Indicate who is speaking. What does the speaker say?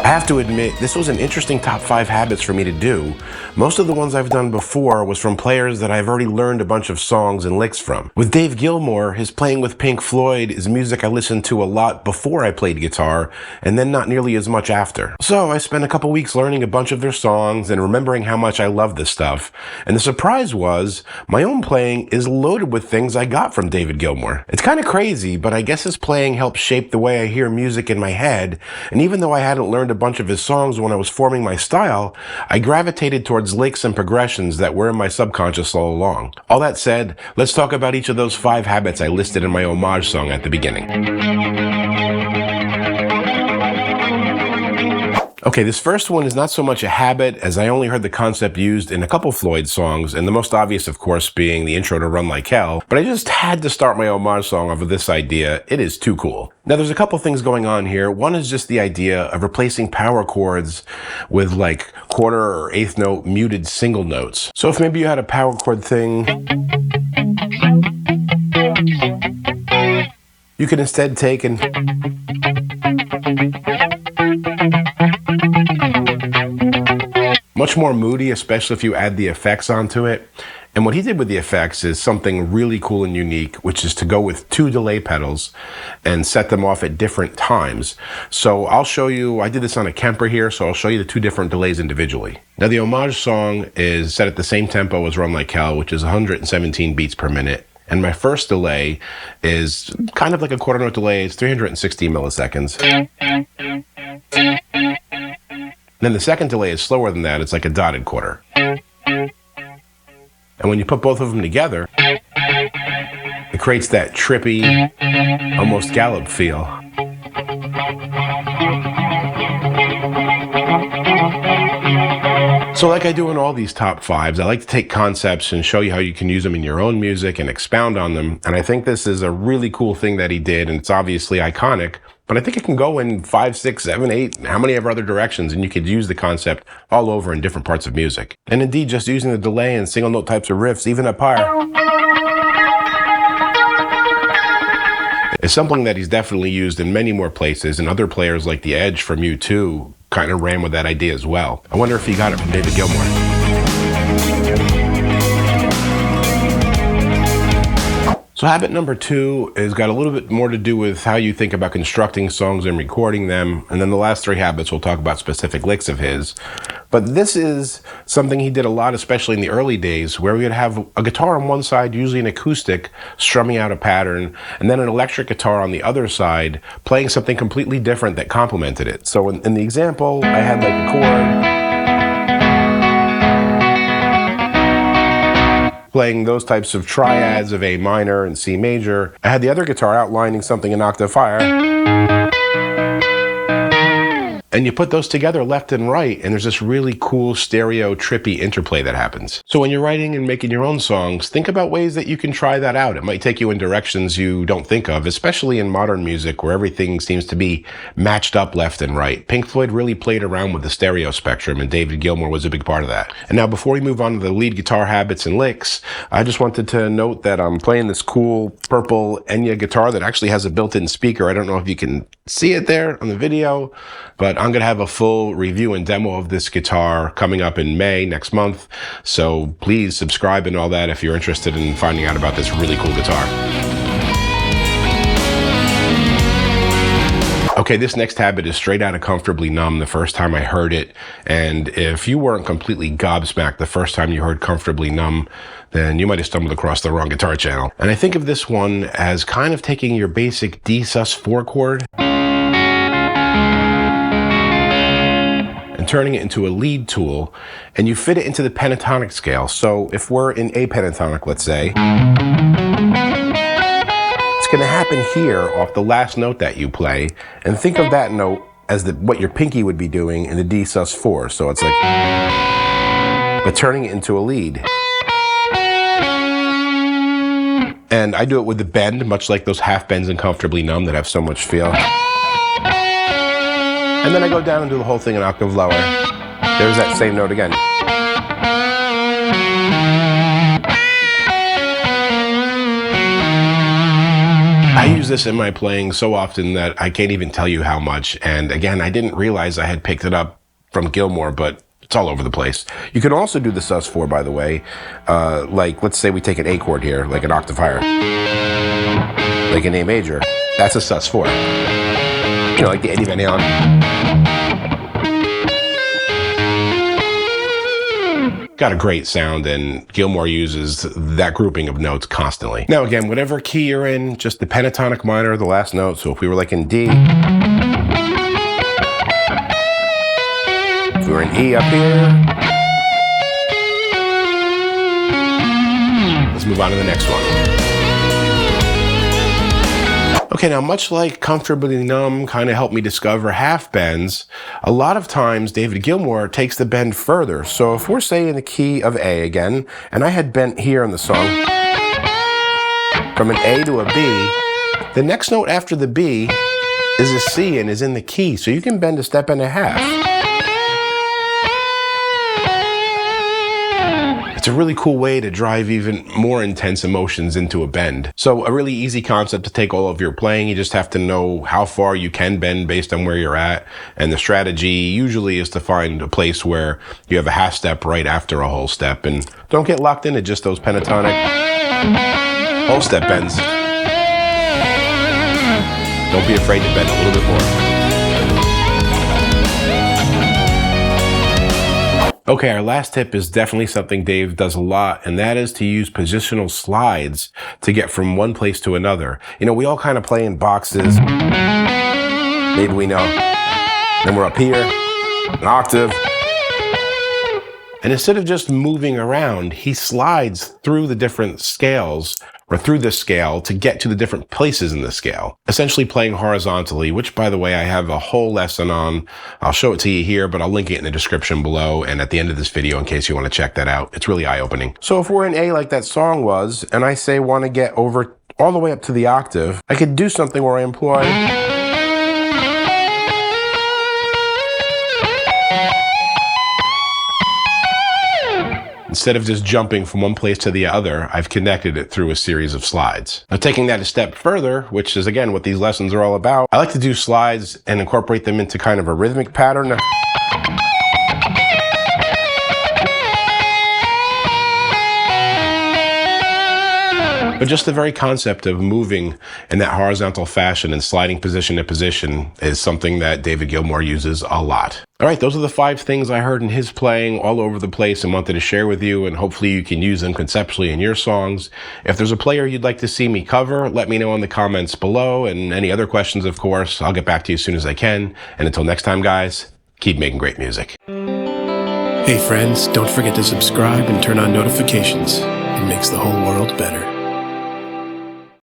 Speaker 1: I have to admit, this was an interesting top 5 habits for me to do. Most of the ones I've done before was from players that I've already learned a bunch of songs and licks from. With Dave Gilmour, his playing with Pink Floyd is music I listened to a lot before I played guitar, and then not nearly as much after. So I spent a couple weeks learning a bunch of their songs and remembering how much I love this stuff. And the surprise was, my own playing is loaded with things I got from David Gilmour. It's kind of crazy, but I guess his playing helped shape the way I hear music in my head, and even though I hadn't learned a bunch of his songs when I was forming my style, I gravitated towards licks and progressions that were in my subconscious all along. All that said, let's talk about each of those 5 habits I listed in my homage song at the beginning. Okay, this first one is not so much a habit as I only heard the concept used in a couple Floyd songs, and the most obvious, of course, being the intro to Run Like Hell, but I just had to start my homage song off of this idea. It is too cool. Now, there's a couple things going on here. One is just the idea of replacing power chords with like quarter or eighth note muted single notes. So if maybe you had a power chord thing, you can instead take and much more moody, especially if you add the effects onto it. And what he did with the effects is something really cool and unique, which is to go with 2 delay pedals and set them off at different times. So I'll show you, I did this on a Kemper here, so I'll show you the 2 different delays individually. Now the homage song is set at the same tempo as Run Like Hell, which is 117 beats per minute. And my first delay is kind of like a quarter note delay. It's 360 milliseconds. And then the second delay is slower than that. It's like a dotted quarter. And when you put both of them together, it creates that trippy, almost gallop feel. So like I do in all these top 5s, I like to take concepts and show you how you can use them in your own music and expound on them. And I think this is a really cool thing that he did, and it's obviously iconic. But I think it can go in 5, 6, 7, 8, how many ever other directions, and you could use the concept all over in different parts of music. And indeed, just using the delay and single note types of riffs, even up higher, is something that he's definitely used in many more places, and other players like The Edge from U2 kind of ran with that idea as well. I wonder if he got it from David Gilmour. So habit number 2 has got a little bit more to do with how you think about constructing songs and recording them. And then the last 3 habits, we'll talk about specific licks of his. But this is something he did a lot, especially in the early days, where we would have a guitar on one side, usually an acoustic, strumming out a pattern, and then an electric guitar on the other side, playing something completely different that complemented it. So in the example, I had like a chord, playing those types of triads of A minor and C major. I had the other guitar outlining something an octave higher. And you put those together left and right, and there's this really cool stereo trippy interplay that happens. So when you're writing and making your own songs, think about ways that you can try that out. It might take you in directions you don't think of, especially in modern music where everything seems to be matched up left and right. Pink Floyd really played around with the stereo spectrum, and David Gilmour was a big part of that. And now before we move on to the lead guitar habits and licks, I just wanted to note that I'm playing this cool purple Enya guitar that actually has a built-in speaker. I don't know if you can see it there on the video, but I'm going to have a full review and demo of this guitar coming up in May next month. So please subscribe and all that if you're interested in finding out about this really cool guitar. Okay, this next habit is straight out of Comfortably Numb the first time I heard it. And if you weren't completely gobsmacked the first time you heard Comfortably Numb, then you might have stumbled across the wrong guitar channel. And I think of this one as kind of taking your basic D sus4 chord and turning it into a lead tool, and you fit it into the pentatonic scale. So if we're in A pentatonic, let's say, going to happen here off the last note that you play, and think of that note as what your pinky would be doing in the D sus4. So it's like, but turning it into a lead. And I do it with the bend, much like those half bends in Comfortably Numb that have so much feel. And then I go down and do the whole thing an octave lower. There's that same note again. I use this in my playing so often that I can't even tell you how much. And again, I didn't realize I had picked it up from Gilmour, but it's all over the place. You can also do the sus4, by the way. Like, let's say we take an A chord here, like an octave higher, like an A major. That's a sus4. You know, like the Eddie Van Halen. Got a great sound, and Gilmour uses that grouping of notes constantly. Now again, whatever key you're in, just the pentatonic minor, the last note. So if we were like in D, if we were in E up here, let's move on to the next one. Okay, now much like Comfortably Numb kind of helped me discover half bends, a lot of times David Gilmour takes the bend further. So if we're say in the key of A again, and I had bent here in the song from an A to a B, the next note after the B is a C and is in the key. So you can bend a step and a half. It's a really cool way to drive even more intense emotions into a bend. So a really easy concept to take all of your playing. You just have to know how far you can bend based on where you're at. And the strategy usually is to find a place where you have a half step right after a whole step. And don't get locked into just those pentatonic whole step bends. Don't be afraid to bend a little bit more. Okay, our last tip is definitely something Dave does a lot, and that is to use positional slides to get from one place to another. You know, we all kind of play in boxes. Maybe we know. Then we're up here, an octave. And instead of just moving around, he slides through the different scales or through the scale to get to the different places in the scale, essentially playing horizontally, which, by the way, I have a whole lesson on. I'll show it to you here, but I'll link it in the description below and at the end of this video in case you want to check that out. It's really eye-opening. So if we're in A like that song was, and I say want to get over all the way up to the octave, I could do something where I employ instead of just jumping from one place to the other, I've connected it through a series of slides. Now, taking that a step further, which is again what these lessons are all about, I like to do slides and incorporate them into kind of a rhythmic pattern. But just the very concept of moving in that horizontal fashion and sliding position to position is something that David Gilmour uses a lot. All right, those are the 5 things I heard in his playing all over the place and wanted to share with you, and hopefully you can use them conceptually in your songs. If there's a player you'd like to see me cover, let me know in the comments below, and any other questions, of course, I'll get back to you as soon as I can. And until next time, guys, keep making great music.
Speaker 2: Hey friends, don't forget to subscribe and turn on notifications. It makes the whole world better.